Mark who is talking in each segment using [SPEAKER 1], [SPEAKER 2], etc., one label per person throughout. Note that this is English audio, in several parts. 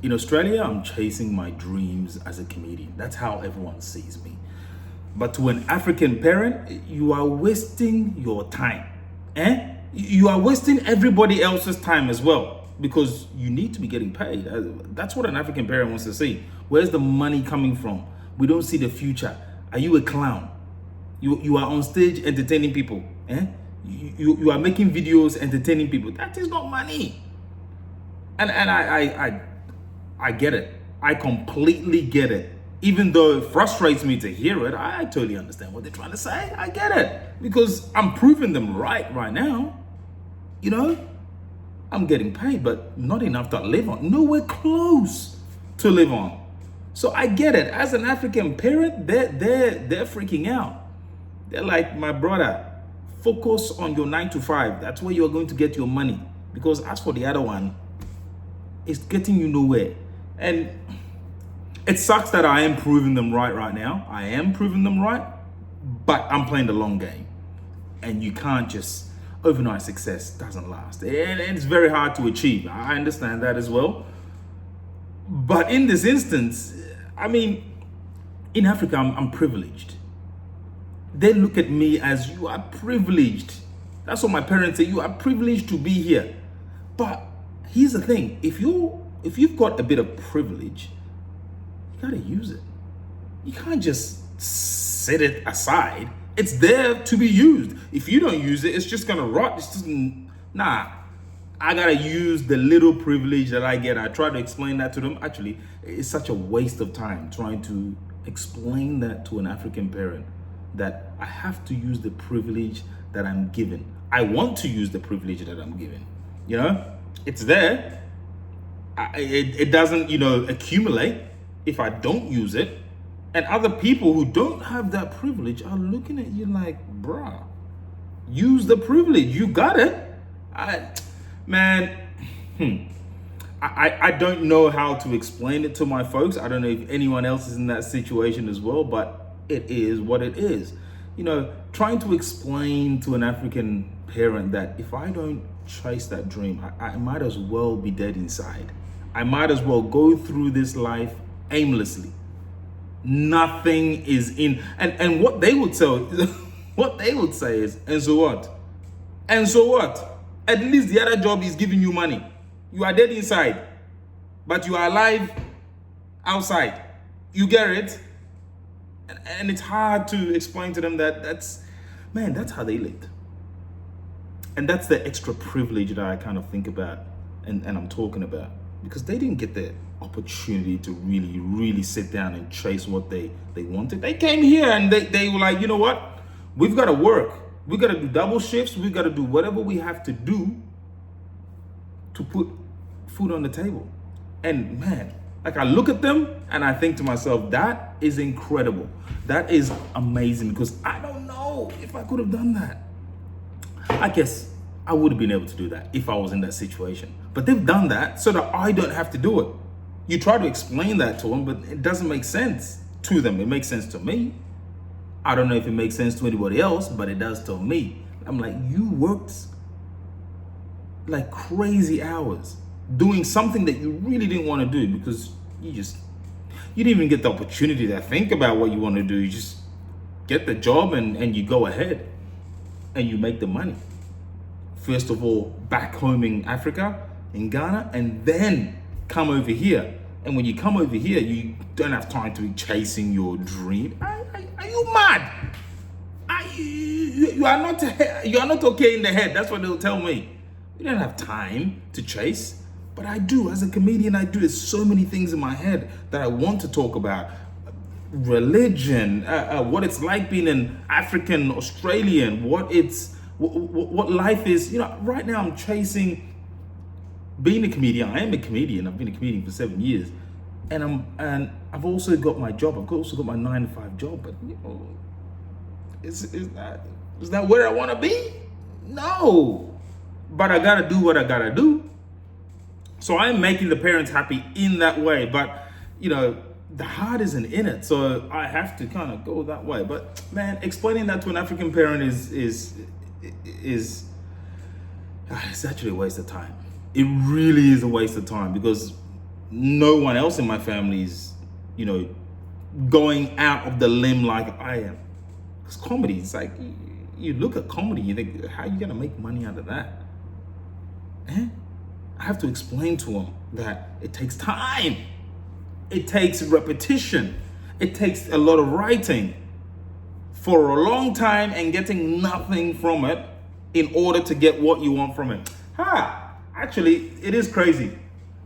[SPEAKER 1] In Australia, I'm chasing my dreams as a comedian. That's how everyone sees me. But to an African parent, you are wasting your time. You are wasting everybody else's time as well, because you need to be getting paid. That's what an African parent wants to see. Where's the money coming from? We don't see the future. Are you a clown? You are on stage entertaining people. You are making videos entertaining people. That is not money. And I get it. I completely get it. Even though it frustrates me to hear it, I totally understand what they're trying to say. I get it. Because I'm proving them right now. You know? I'm getting paid, but not enough to live on. Nowhere close to live on. So I get it. As an African parent, they're freaking out. They're like, my brother, focus on your 9 to 5. That's where you're going to get your money. Because as for the other one, it's getting you nowhere. And it sucks that I am proving them right now. I am proving them right, but I'm playing the long game. And you can't just, overnight success doesn't last. And it's very hard to achieve. I understand that as well. But in this instance, I mean, in Africa, I'm privileged. They look at me as, you are privileged. That's what my parents say, you are privileged to be here. But here's the thing, if you've got a bit of privilege, you gotta use it. You can't just set it aside. It's there to be used. If you don't use it, it's just gonna rot. It's just, nah. I gotta use the little privilege that I get. I try to explain that to them. Actually, it's such a waste of time trying to explain that to an African parent, that I have to use the privilege that I'm given. I want to use the privilege that I'm given. You know, it's there. It doesn't, accumulate if I don't use it. And other people who don't have that privilege are looking at you like, bruh, use the privilege. You got it. I don't know how to explain it to my folks. I don't know if anyone else is in that situation as well, but it is what it is. Trying to explain to an African parent that if I don't chase that dream, I might as well be dead inside. I might as well go through this life aimlessly. Nothing is in, and what they would say, is, and so what? And so what? At least the other job is giving you money. You are dead inside, but you are alive outside. You get it? And it's hard to explain to them that's how they lived. And that's the extra privilege that I kind of think about and I'm talking about. Because they didn't get the opportunity to really, really sit down and chase what they wanted. They came here and they were like, you know what? We've got to work. We've got to do double shifts. We've got to do whatever we have to do to put food on the table. And man, like I look at them and I think to myself, that is incredible. That is amazing, because I don't know if I could have done that. I guess I would have been able to do that if I was in that situation. But they've done that so that I don't have to do it. You try to explain that to them, but it doesn't make sense to them. It makes sense to me. I don't know if it makes sense to anybody else, but it does to me. I'm like, you worked like crazy hours doing something that you really didn't want to do, because you didn't even get the opportunity to think about what you want to do. You just get the job and you go ahead and you make the money. First of all, back home in Africa, in Ghana, and then come over here. And when you come over here, you don't have time to be chasing your dream. Are you mad? You are not okay in the head. That's what they'll tell me. You don't have time to chase. But I do. As a comedian, I do. There's so many things in my head that I want to talk about. Religion, what it's like being an African Australian, what life is. Right now I'm chasing being a comedian. I am a comedian. I've been a comedian for 7 years, and I've also got my job. I've also got my 9 to 5 job. But is that where I want to be? No, but I gotta do what I gotta do. So I'm making the parents happy in that way. But the heart isn't in it, so I have to kind of go that way. But man, explaining that to an African parent is it's actually a waste of time. It really is a waste of time, because no one else in my family is, you know, going out of the limb like I am. Because comedy, it's like, you look at comedy, you think, how are you gonna make money out of that? I have to explain to them that it takes time. It takes repetition. It takes a lot of writing for a long time and getting nothing from it in order to get what you want from it. Actually, it is crazy.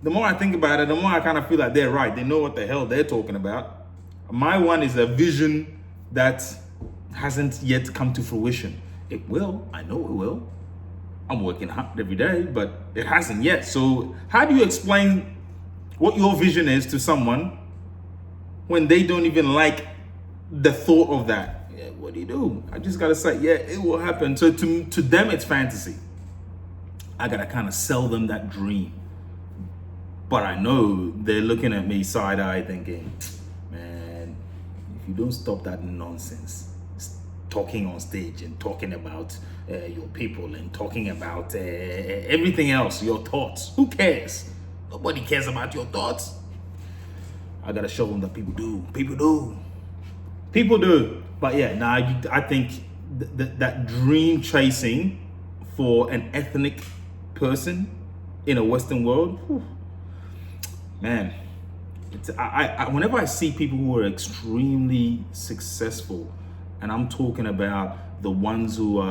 [SPEAKER 1] The more I think about it, the more I kind of feel like they're right. They know what the hell they're talking about. My one is a vision that hasn't yet come to fruition. It will. I know it will. I'm working hard every day, but it hasn't yet. So how do you explain what your vision is to someone when they don't even like the thought of that? Yeah, what do? I just gotta say, yeah, it will happen. So to them, it's fantasy. I gotta kind of sell them that dream. But I know they're looking at me side-eye thinking, man, if you don't stop that nonsense, talking on stage and talking about your people and talking about everything else, your thoughts, who cares? Nobody cares about your thoughts. I gotta show them that people do. People do. But yeah, I think that dream chasing for an ethnic person in a Western world, man, whenever I see people who are extremely successful, and I'm talking about the ones who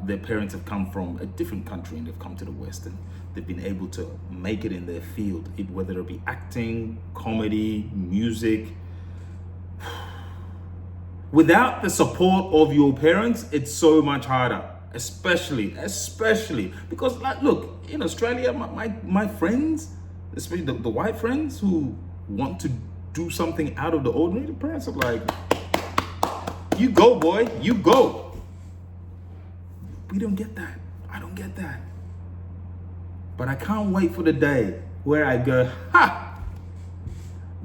[SPEAKER 1] their parents have come from a different country and they've come to the West and they've been able to make it in their field, whether it be acting, comedy, music. Without the support of your parents, it's so much harder. Especially because, like, look, in Australia, my friends, especially the white friends who want to do something out of the ordinary, the parents are like, you go, boy, you go. We don't get that. I don't get that. But I can't wait for the day where I go,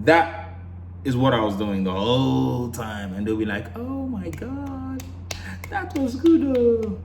[SPEAKER 1] that is what I was doing the whole time. And they'll be like, oh my God, that was good.